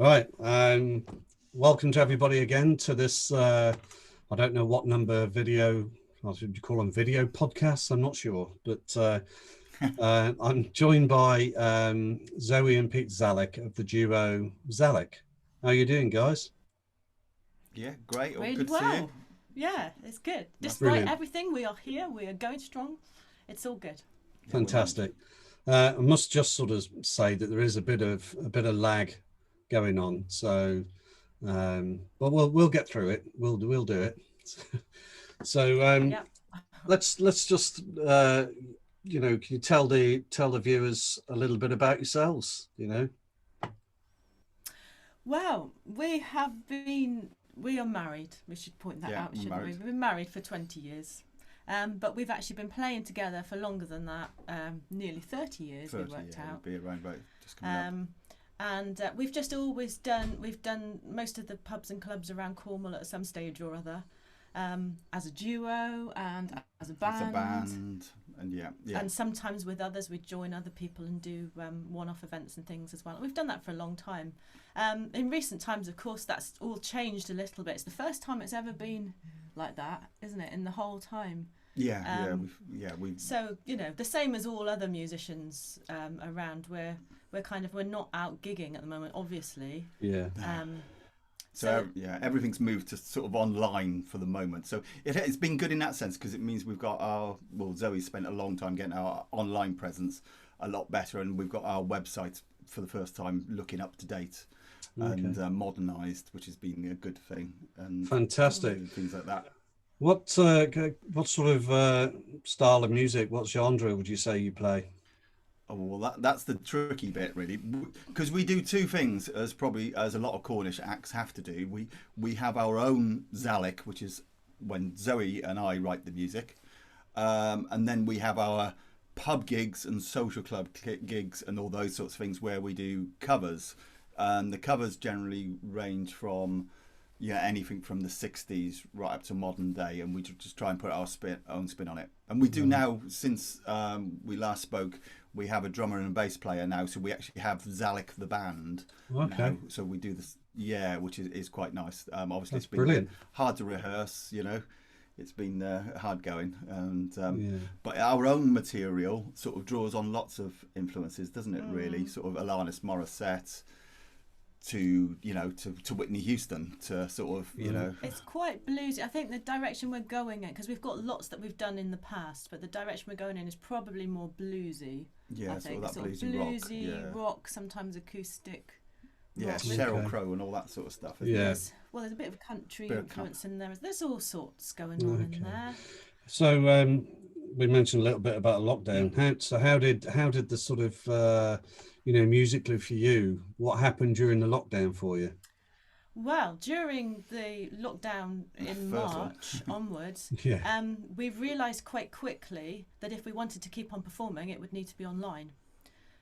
All right. Welcome to everybody again to this, I don't know what number video, what should you call them, video podcasts? I'm not sure. But I'm joined by Zoe and Peter Zalick of the duo Zalick. How are you doing, guys? Yeah, great. All Really good to see you. well. Yeah, it's good. Nice. Despite Brilliant. everything, we are here. We are going strong. It's all good. Yeah, we're not. Fantastic. I must just sort of say that there is a bit of lag going on. So, but we'll get through it. We'll do it. So Yeah. let's just can you tell the viewers a little bit about yourselves? Well, we are married. We should point that Yeah, out, we're shouldn't we? married. We've been married for 20 years. But we've actually been playing together for longer than that, nearly 30 years 30, we worked yeah, out. we'll be around about just coming up. And we've done most of the pubs and clubs around Cornwall at some stage or other, as a duo and as a It's a band. band, and yeah. And sometimes with others, we join other people and do one-off events and things as well. We've done that for a long time. In recent times, of course, that's all changed a little bit. It's the first time it's ever been like that, isn't it? In the whole time. Yeah, Um, we So the same as all other musicians around. We're not out gigging at the moment, obviously. Yeah. Um, So yeah, everything's moved to sort of online for the moment. So it's been good in that sense because it means we've got Zoe spent a long time getting our online presence a lot better, and we've got our website for the first time looking up to date and modernised, which has been a good thing. And Fantastic. things like that. What sort of style of music, what genre would you say you play? Oh, well, that's the tricky bit, really, because we do two things, as a lot of Cornish acts have to do. We have our own Zalick, which is when Zoe and I write the music, and then we have our pub gigs and social club gigs and all those sorts of things where we do covers. And the covers generally range from anything from the 60s right up to modern day, and we just try and put our own spin on it. And we do now, since we last spoke, we have a drummer and a bass player now, so we actually have Zalick the band Okay. now. So we do this, which is quite nice. Obviously, That's it's been brilliant. hard to rehearse, it's been hard going, and Yeah. but our own material sort of draws on lots of influences, doesn't it? Really, sort of Alanis Morissette to Whitney Houston, to sort of It's quite bluesy. I think the direction we're going in, because we've got lots that we've done in the past, but the direction we're going in is probably more bluesy. yeah, I sort think of that sort of bluesy rock, rock, sometimes acoustic. yeah, rock. Cheryl Okay. Crow and all that sort of stuff. Isn't Yeah. it? Yes. Well, there's a bit of country Bit of influence in there. There's all sorts going on Okay. in there. So we mentioned a little bit about lockdown. How did the sort of musically for you, what happened during the lockdown for you? Well, during the lockdown in First one. March onwards, Yeah. we realised quite quickly that if we wanted to keep on performing, it would need to be online.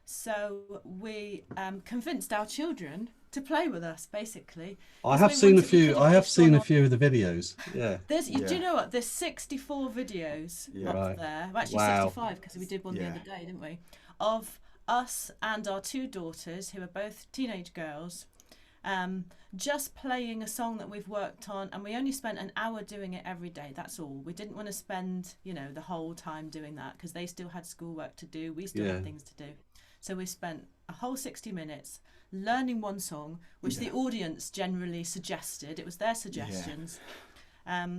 So we convinced our children to play with us, basically. I 'Cause have we seen a wanted- we few. could have I have just seen gone a on- few of the videos. Yeah. Do Yeah. you know what? There's 64 videos Yeah. up Right. there. Well, actually, Wow. 65 because we did one the Yeah. other day, didn't we? Of us and our two daughters, who are both teenage girls, just playing a song that we've worked on, and we only spent an hour doing it every day. That's all. We didn't want to spend, the whole time doing that because they still had schoolwork to do. We still Yeah. had things to do. So we spent a whole 60 minutes learning one song, which the audience generally suggested. It was their suggestions.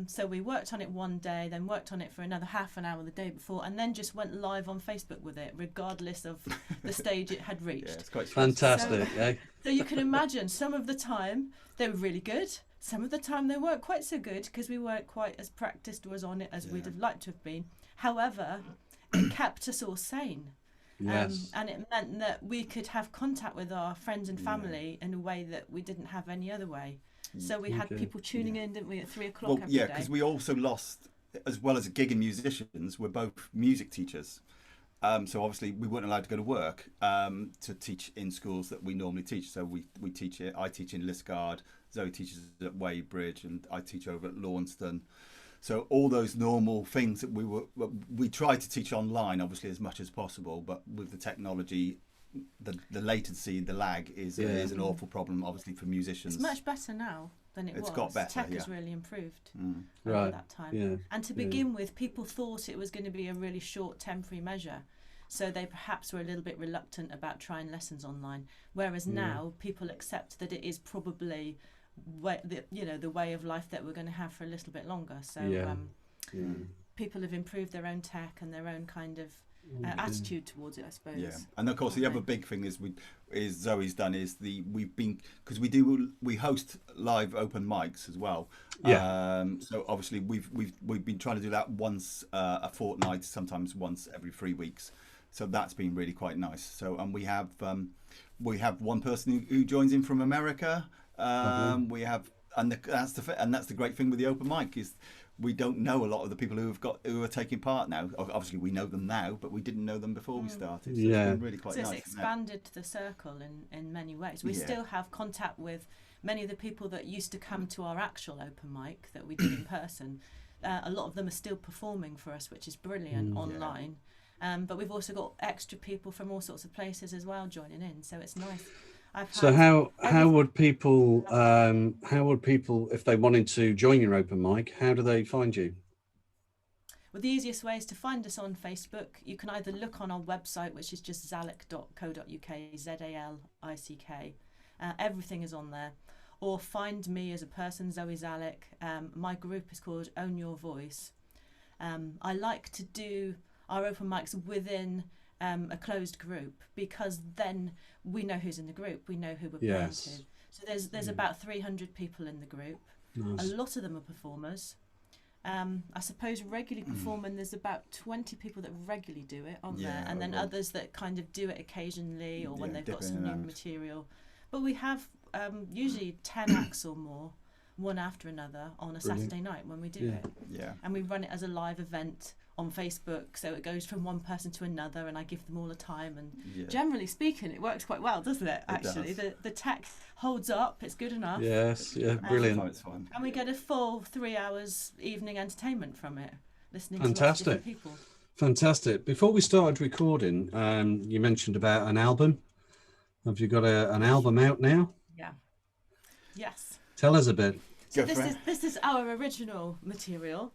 So we worked on it one day, then worked on it for another half an hour the day before, and then just went live on Facebook with it, regardless of the stage it had Yeah, reached. it's quite stressful. Fantastic. Eh? So you can imagine some of the time they were really good. Some of the time they weren't quite so good because we weren't quite as practiced or as on it as we'd have liked to have been. However, it kept us all sane. Yes. And it meant that we could have contact with our friends and family in a way that we didn't have any other way. So we had Okay. people tuning in, didn't we, at 3 o'clock Well, every yeah, day? because we also lost, as well as gigging musicians, we're both music teachers. So obviously we weren't allowed to go to work to teach in schools that we normally teach. So we teach it. I teach in Liskeard, Zoe teaches at Weybridge, and I teach over at Launceston. So all those normal things that we tried to teach online, obviously as much as possible, but with the technology the latency, the lag is an awful problem, obviously, for musicians. It's much better now than it was. It's got better. Tech has really improved Right. that time. Yeah. And to begin with, people thought it was going to be a really short temporary measure. So they perhaps were a little bit reluctant about trying lessons online. Whereas now people accept that it is probably the way of life that we're going to have for a little bit longer. So people have improved their own tech and their own kind of attitude towards it, I suppose. Yeah, and of course the other big thing is Zoe's done is because we host live open mics as well. Yeah. So obviously we've been trying to do that once a fortnight, sometimes once every 3 weeks. So that's been really quite nice. So and we have one person who joins in from America. We have that's the great thing with the open mic is we don't know a lot of the people who are taking part now. Obviously we know them now, but we didn't know them before we started. So it's been really quite nice. So it's expanded the circle in many ways. We still have contact with many of the people that used to come to our actual open mic that we did in person. A lot of them are still performing for us, which is brilliant online. But we've also got extra people from all sorts of places as well joining in, so it's nice. So how would people if they wanted to join your open mic, how do they find you? Well, the easiest way is to find us on Facebook. You can either look on our website, which is just zalick.co.uk, ZALICK. Everything is on there. Or find me as a person, Zoe Zalick. My group is called Own Your Voice. I like to do our open mics within a closed group, because then we know who's in the group, we know who we're playing to. So there's about 300 people in the group. Nice. A lot of them are performers. I suppose regularly performing, there's about 20 people that regularly do it on there, and then others that kind of do it occasionally or when they've got some new material. But we have usually 10 acts or more, one after another, on a Saturday night when we do it. Yeah. And we run it as a live event on Facebook, so it goes from one person to another, and I give them all a time, and generally speaking it works quite well, doesn't it? Actually, the tech holds up, it's good enough. Brilliant. It's fun. And we get a full 3 hours evening entertainment from it, listening Fantastic. to lots of different people. Fantastic. Before we started recording, you mentioned about an album. Have you got an album out now? Yes. Tell us a bit. So this is our original material.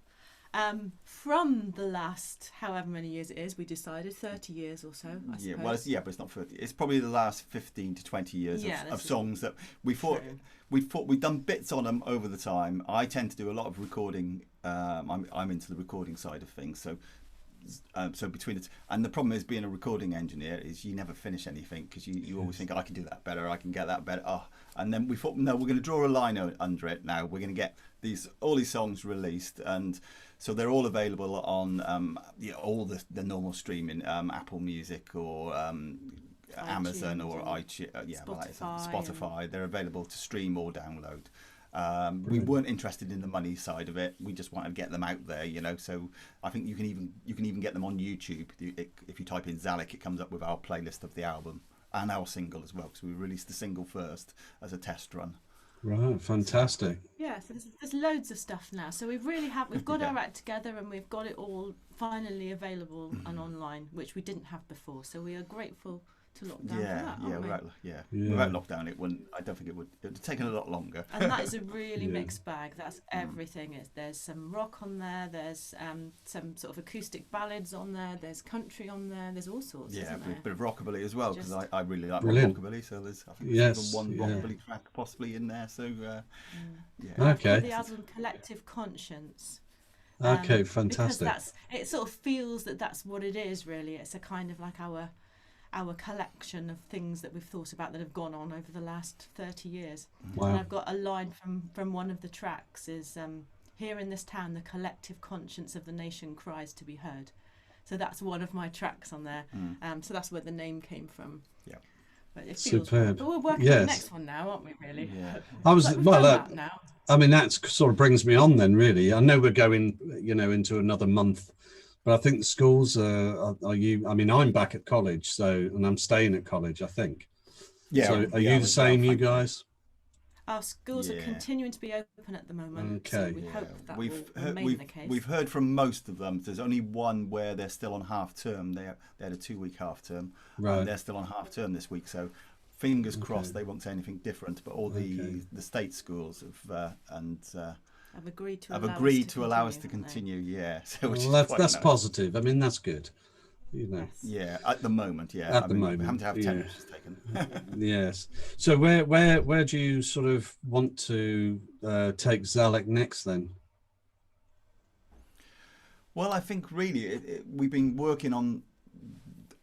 From the last, however many years it is, we decided 30 years or so, I suppose. But it's not 30. It's probably the last 15 to 20 years of songs that we thought we've done bits on them over the time. I tend to do a lot of recording. I'm into the recording side of things, so between it, and the problem is being a recording engineer is you never finish anything, because you always think I can do that better, I can get that better. And then we thought, no, we're going to draw a line under it now. We're going to get all these songs released, and so they're all available on all the normal streaming, Apple Music or Amazon or iTunes, Spotify. They're available to stream or download. We weren't interested in the money side of it. We just wanted to get them out there, So I think you can even get them on YouTube. If you type in Zalick, it comes up with our playlist of the album and our single as well, because we released the single first as a test run. Right, fantastic. So there's loads of stuff now. So we've got our act together, and we've got it all finally available and online, which we didn't have before. So we are grateful to lockdown for that, aren't we? Without lockdown, I don't think it would have taken a lot longer. And that is a really mixed bag. That's everything. There's some rock on there, there's some sort of acoustic ballads on there, there's country on there, there's all sorts, isn't there? A bit of rockabilly as well, because I really like rockabilly, so there's even one rockabilly track possibly in there, so Okay. The album Collective Conscience. Okay, fantastic. Because it sort of feels that's what it is, really. It's a kind of like our collection of things that we've thought about that have gone on over the last 30 years. Wow. And I've got a line from one of the tracks is, here in this town, the collective conscience of the nation cries to be heard. So that's one of my tracks on there. So that's where the name came from. Yeah. But it feels superb. But we're working on the next one now, aren't we, really? Yeah. I mean, that sort of brings me on then, really. I know we're going, into another month, but I think the schools are you? I mean, I'm back at college, and I'm staying at college, I think. Yeah. So are you the same, you guys? Our schools are continuing to be open at the moment, so we hope that will remain the case. We've heard from most of them. There's only one where they're still on half term. They had a 2-week half term, and they're still on half term this week. So fingers crossed they won't say anything different. But all the state schools have agreed to allow us to continue. Yeah, so that's positive. I mean, that's good. You know. Yes. Yeah, at the moment, yeah. At the moment, we haven't to have temperatures taken. Yes. So where do you sort of want to take Zalick next then? Well, I think really we've been working on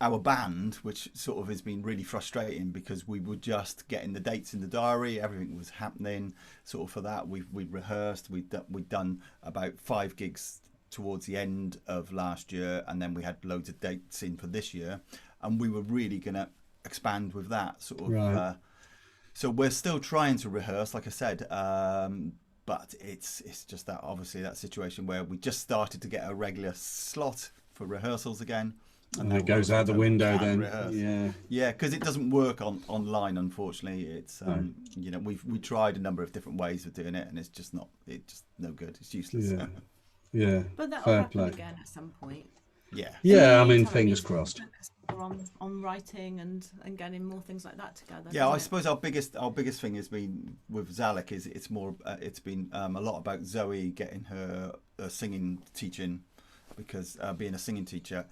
our band, which sort of has been really frustrating because we were just getting the dates in the diary, everything was happening. Sort of for that, we'd rehearsed, we'd done about 5 gigs towards the end of last year, and then we had loads of dates in for this year, and we were really going to expand with that sort of. So we're still trying to rehearse, like I said, but it's just that obviously that situation where we just started to get a regular slot for rehearsals again. And it goes out the window then. Yeah, because it doesn't work online, unfortunately. It's you know, we tried a number of different ways of doing it, and it's just no good. It's useless. Yeah. But that'll happen again at some point. Yeah. I mean, fingers crossed. On writing and getting more things like that together. Yeah, I suppose our biggest thing has been with Zalick is it's been a lot about Zoe getting her singing teaching, because being a singing teacher,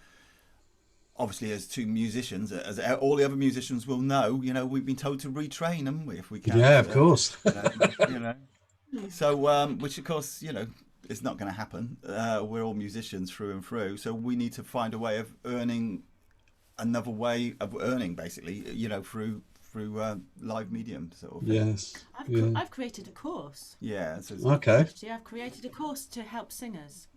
obviously as 2 musicians, as all the other musicians will know, you know, we've been told to retrain them if we can. Yeah, of course. You know. So which of course, you know, it's not going to happen. We're all musicians through and through, so we need to find a way of earning, another way of earning, basically, you know, through live medium sort of thing. Yes. I've created a course. Yeah. So I've created a course to help singers.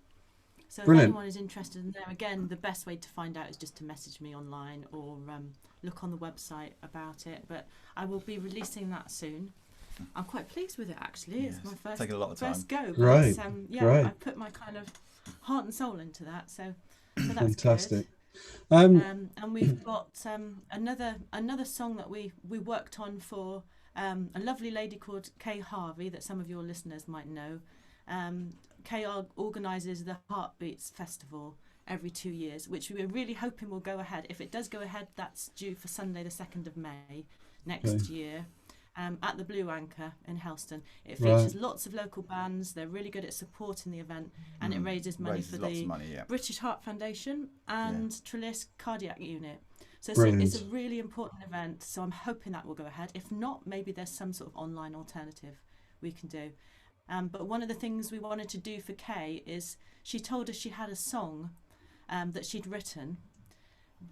So Brilliant. if anyone is interested in there, again, the best way to find out is just to message me online or look on the website about it. But I will be releasing that soon. I'm quite pleased with it, actually. Yes. It's my first Taking a lot of time. go. But Right. I put my kind of heart and soul into that. So that's fantastic. good. And we've got another song that we worked on for a lovely lady called Kay Harvey that some of your listeners might know. Kay organises the Heartbeats Festival every 2 years, which we're really hoping will go ahead. If it does go ahead, that's due for Sunday the 2nd of May next year. At the Blue Anchor in Helston. It features lots of local bands. They're really good at supporting the event, and it raises money for the British Heart Foundation and Trellis Cardiac Unit. So it's a really important event, so I'm hoping that will go ahead. If not, maybe there's some sort of online alternative we can do. But one of the things we wanted to do for Kay is she told us she had a song that she'd written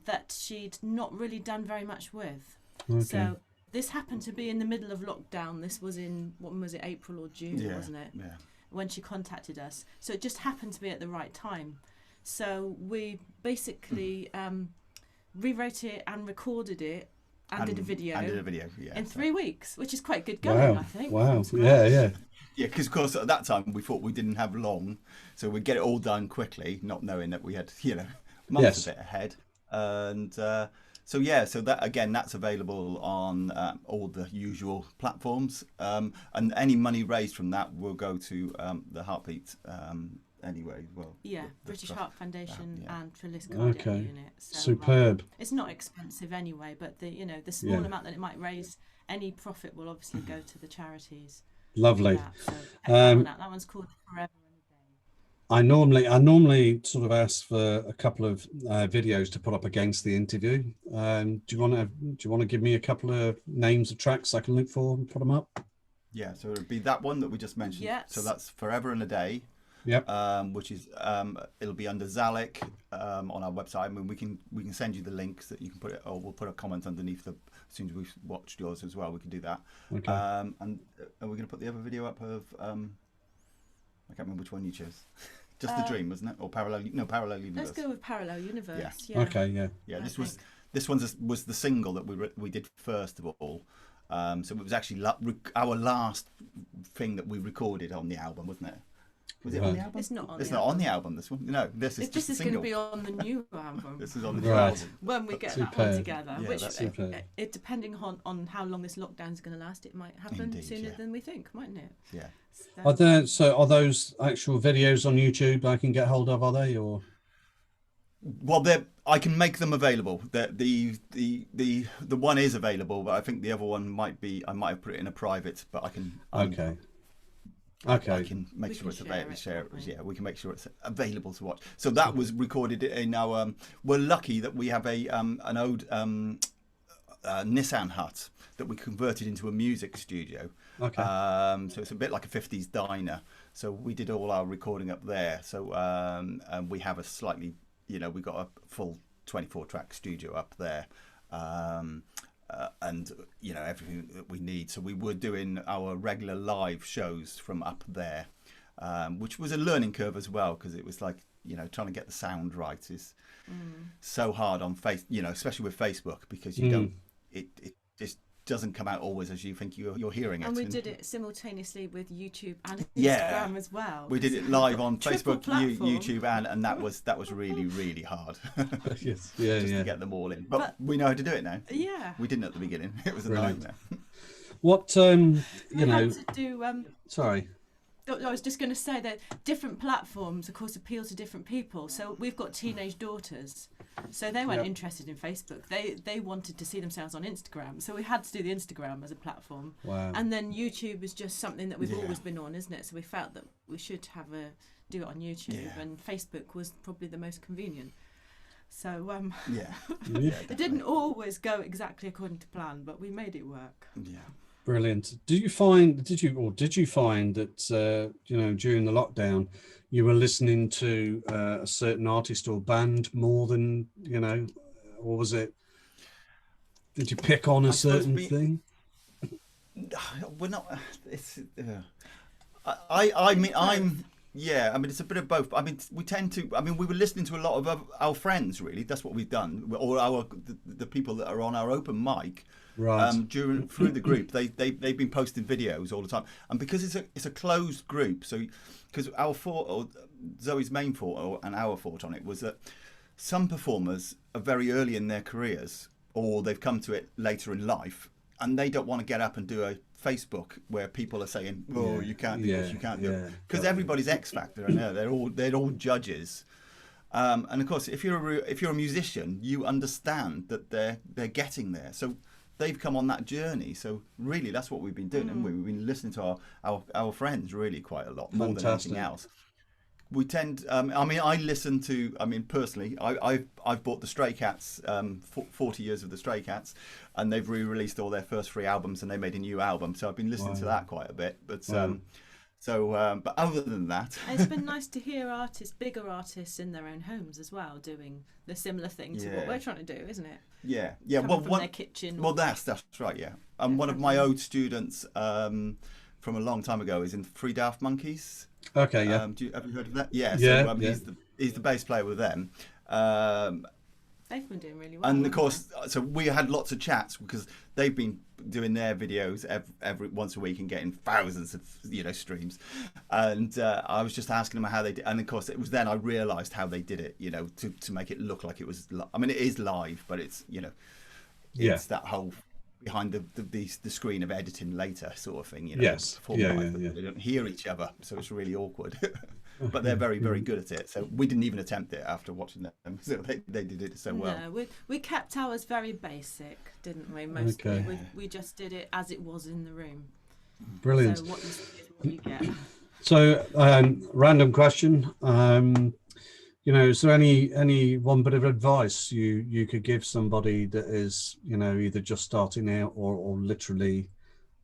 that she'd not really done very much with. So this happened to be in the middle of lockdown. This was in, when was it, April or June, wasn't it? Yeah. When she contacted us. So it just happened to be at the right time. So we basically rewrote it and recorded it and did a video. In 3 weeks, which is quite good going, I think. Wow. Yeah. Yeah, because of course at that time we thought we didn't have long, so we'd get it all done quickly, not knowing that we had, you know, months a bit ahead. And so that again, that's available on all the usual platforms, and any money raised from that will go to the Heartbeat anyway. Well, British Heart Foundation and Trellis Cardiac Unit. So, superb. It's not expensive anyway, but the small amount that it might raise, any profit will obviously go to the charities. Lovely. So that one's called Forever and a Day. I normally sort of ask for a couple of videos to put up against the interview. Do you want to give me a couple of names of tracks I can look for and put them up? Yeah, so it'll be that one that we just mentioned. Yes. So that's Forever and a Day. Yep. Which is it'll be under Zalick on our website. I mean, we can send you the links that you can put it, or we'll put a comment underneath as soon as we've watched yours as well. We can do that. Okay. And are we going to put the other video up of I can't remember which one you chose. Just the Dream, wasn't it? Or Parallel Universe. Let's go with Parallel Universe. Yeah. Okay. Yeah. Yeah. This one was the single that we did first of all. So it was actually our last thing that we recorded on the album, wasn't it? Was it on the album? It's not on It's the not album. on the album, this one. No, this is This just is a going to single. be on the new album. This is on the new Right. album. When we get that Superb. one together, Yeah, which that's superb. it depending on how long this lockdown is going to last, it might happen Indeed, sooner yeah. than we think, mightn't it? Yeah. Are those actual videos on YouTube I can get hold of? Are they or? Well, I can make them available. The one is available, but I think the other one might be. I might have put it in a private, but I can. Okay. I Okay. can make We sure can it's available. share it, can't we? Yeah, we can make sure it's available to watch. So that was recorded in our. We're lucky that we have an old Nissan hut that we converted into a music studio. Okay. So it's a bit like a 50s diner. So we did all our recording up there. So and we have a slightly, we got a full 24-track studio up there. And everything that we need. So we were doing our regular live shows from up there, which was a learning curve as well, because it was like trying to get the sound right is so hard on especially with Facebook, because you don't it just doesn't come out always as you think you're hearing it. And we did it simultaneously with YouTube and Instagram Yeah. as well. We did it live on Triple Facebook, platform. YouTube, and that was really, really hard. Yes. Yeah. Just Yeah. to get them all in. But we know how to do it now. Yeah. We didn't at the beginning. It was a Brilliant. nightmare. What We had to do. Sorry. I was just going to say that different platforms, of course, appeal to different people. So we've got teenage daughters, so they weren't Yep. interested in Facebook. They wanted to see themselves on Instagram, so we had to do the Instagram as a platform. Wow. And then YouTube is just something that we've Yeah. always been on, isn't it? So we felt that we should do it on YouTube, Yeah. and Facebook was probably the most convenient. So Yeah. it didn't always go exactly according to plan, but we made it work. Yeah. Brilliant. Did you find that during the lockdown you were listening to a certain artist or band more than or was it? Did you pick on a suppose certain thing? We're not. It's. I mean, I'm. Yeah, I mean, it's a bit of both. I mean, we tend to. I mean, we were listening to a lot of our friends. Really, that's what we've done. Or the people that are on our open mic. Right. Through the group, they've been posting videos all the time, and because it's a closed group, so because our thought, or Zoe's main thought, and our thought on it was that some performers are very early in their careers, or they've come to it later in life, and they don't want to get up and do a Facebook where people are saying, "Oh, you can't do this, you can't do it," because everybody's X Factor, and they're all judges. And of course, if you're a musician, you understand that they're getting there. So they've come on that journey. So really, that's what we've been doing, and we've been listening to our friends really quite a lot, more than anything else. We tend. I listen to. I mean, personally, I've bought the Stray Cats, 40 years of the Stray Cats, and they've re-released all their first 3 albums, and they made a new album. So I've been listening to that quite a bit. But but other than that, it's been nice to hear bigger artists in their own homes as well, doing the similar thing to what we're trying to do, isn't it? Yeah. Coming from their kitchen. Well, that's right. Yeah. And one of my old students from a long time ago is in Three Daft Monkeys. Okay. Yeah. Have you heard of that? Yeah. Yeah. So he's the bass player with them. They've been doing really well. And of course, so we had lots of chats because they've been doing their videos every once a week and getting thousands of streams. And I was just asking them how they did, and of course it was then I realised how they did it. To make it look like it was. I mean, it is live, but it's it's that whole behind the screen of editing later sort of thing. Yes. Live, they don't hear each other, so it's really awkward. But they're very, very good at it. So we didn't even attempt it after watching them. So they did it so well. No, we kept ours very basic, didn't we? Mostly, we just did it as it was in the room. Brilliant. So what you see is what you get. So, random question. Is there any one bit of advice you could give somebody that is either just starting out or literally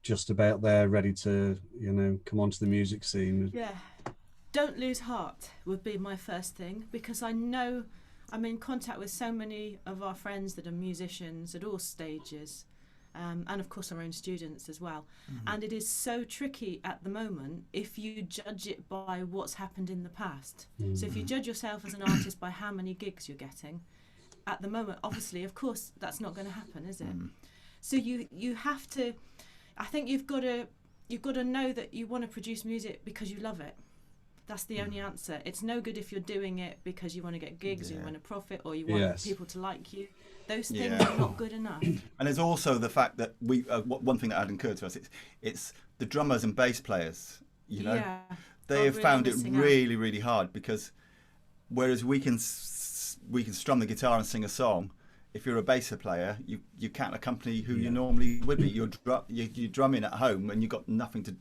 just about there, ready to come onto the music scene? Yeah. Don't lose heart would be my first thing, because I'm in contact with so many of our friends that are musicians at all stages, and of course our own students as well. And it is so tricky at the moment if you judge it by what's happened in the past. So if you judge yourself as an artist by how many gigs you're getting, at the moment, obviously, of course, that's not going to happen, is it? So you have to. I think you've got to know that you want to produce music because you love it. That's the only answer. It's no good if you're doing it because you want to get gigs, you want to profit, or you want people to like you. Those things are not good enough. And there's also the fact that one thing that had occurred to us, it's the drummers and bass players, you know, they have really found it really, really hard, because whereas we can strum the guitar and sing a song, if you're a bass player, you can't accompany who you normally would be. You're drumming at home and you've got nothing to,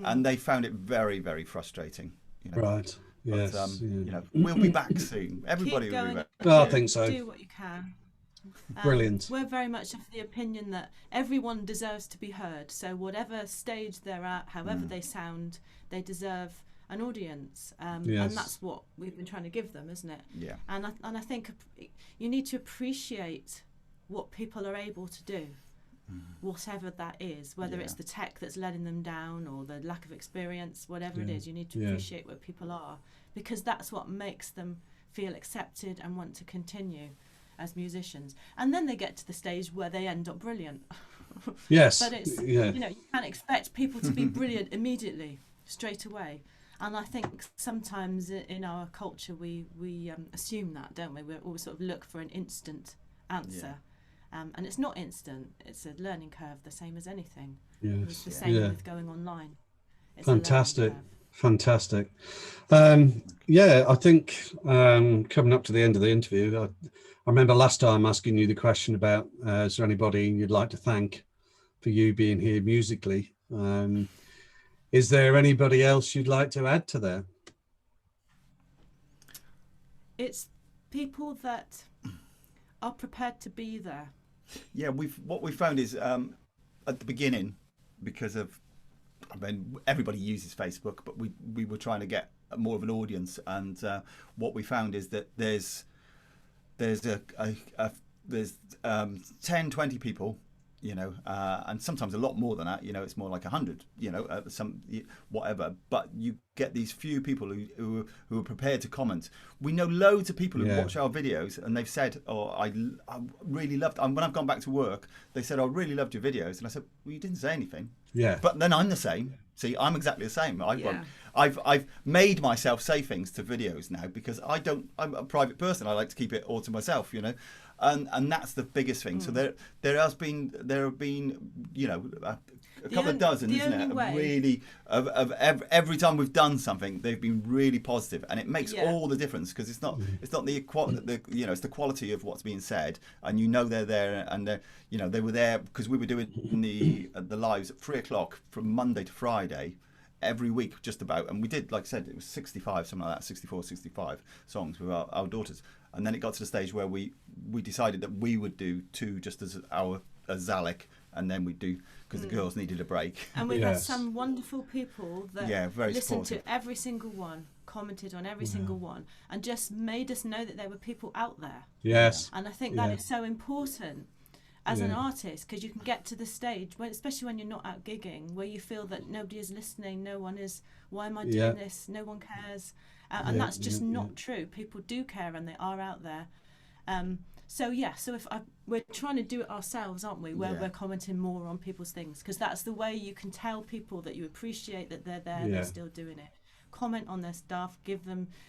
and they found it very, very frustrating. You know? Right. Yes. But, you know, we'll be back soon. Everybody will be back. Oh, I think so. Do what you can. Brilliant. We're very much of the opinion that everyone deserves to be heard. So whatever stage they're at, however they sound, they deserve an audience. And that's what we've been trying to give them, isn't it? Yeah. And I think you need to appreciate what people are able to do, whatever that is, whether it's the tech that's letting them down or the lack of experience, whatever it is. You need to appreciate where people are, because that's what makes them feel accepted and want to continue as musicians. And then they get to the stage where they end up brilliant. Yes. But it's you know, you can't expect people to be brilliant immediately, straight away. And I think sometimes in our culture we assume that, don't we? We always sort of look for an instant answer. And it's not instant. It's a learning curve, the same as anything. Yes. It's the same with going online. It's fantastic. Fantastic. I think coming up to the end of the interview, I remember last time asking you the question about is there anybody you'd like to thank for you being here musically? Is there anybody else you'd like to add to that? It's people that are prepared to be there. Yeah, what we found is at the beginning, because of, I mean, everybody uses Facebook, but we were trying to get more of an audience, and what we found is that there's 10, 20 people, you know, and sometimes a lot more than that, you know, it's more like 100, you know, whatever, but you get these few people who are prepared to comment. We know loads of people who watch our videos and they've said, oh, I really loved, when I've gone back to work, they said, I really loved your videos, and I said, well, you didn't say anything. Yeah. But then I'm the same. See, I'm exactly the same. I've made myself say things to videos now, because I'm a private person. I like to keep it all to myself, you know, and that's the biggest thing. So there have been, you know, a couple of dozen, isn't it? Really, of every time we've done something, they've been really positive, and it makes all the difference, because it's not the you know, it's the quality of what's being said, and you know they're there, and you know, they were there because we were doing the lives at 3:00 from Monday to Friday. Every week, just about, and we did, like I said, it was 65, something like that, 64, 65 songs with our daughters, and then it got to the stage where we decided that we would do 2 just as Zalick, and then we'd do, because the girls needed a break. And we had some wonderful people that very listened supportive to every single one, commented on every single one, and just made us know that there were people out there. Yes. And I think that is so important as an artist, because you can get to the stage, especially when you're not out gigging, where you feel that nobody is listening, no one is, why am I doing this? No one cares. And that's just not true. People do care, and they are out there. So if we're trying to do it ourselves, aren't we? Where we're commenting more on people's things, because that's the way you can tell people that you appreciate that they're there, they're still doing it. Comment on their stuff,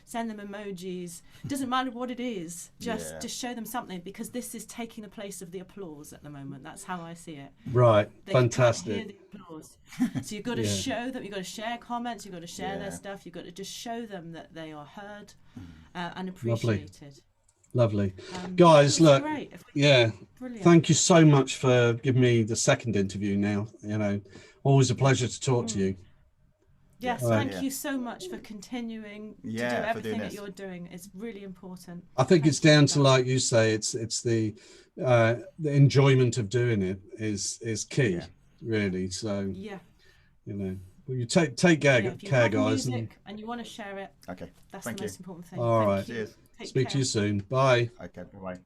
send them emojis. Doesn't matter what it is, just show them something, because this is taking the place of the applause at the moment. That's how I see it. Right, they fantastic. Can't hear the applause. So you've got to show them. You've got to share comments. You've got to share their stuff. You've got to just show them that they are heard and appreciated. Lovely. Guys, look, brilliant. Thank you so much for giving me the second interview now. You know, always a pleasure to talk to you. Yes, thank you so much for continuing to do everything that you're doing. It's really important. I think it's down to, like you say, it's the enjoyment of doing it is key, really. So you know, well, you take care, guys. And you want to share it. Okay, that's the most important thing. All right. Cheers. Speak to you soon. Bye. Okay, bye.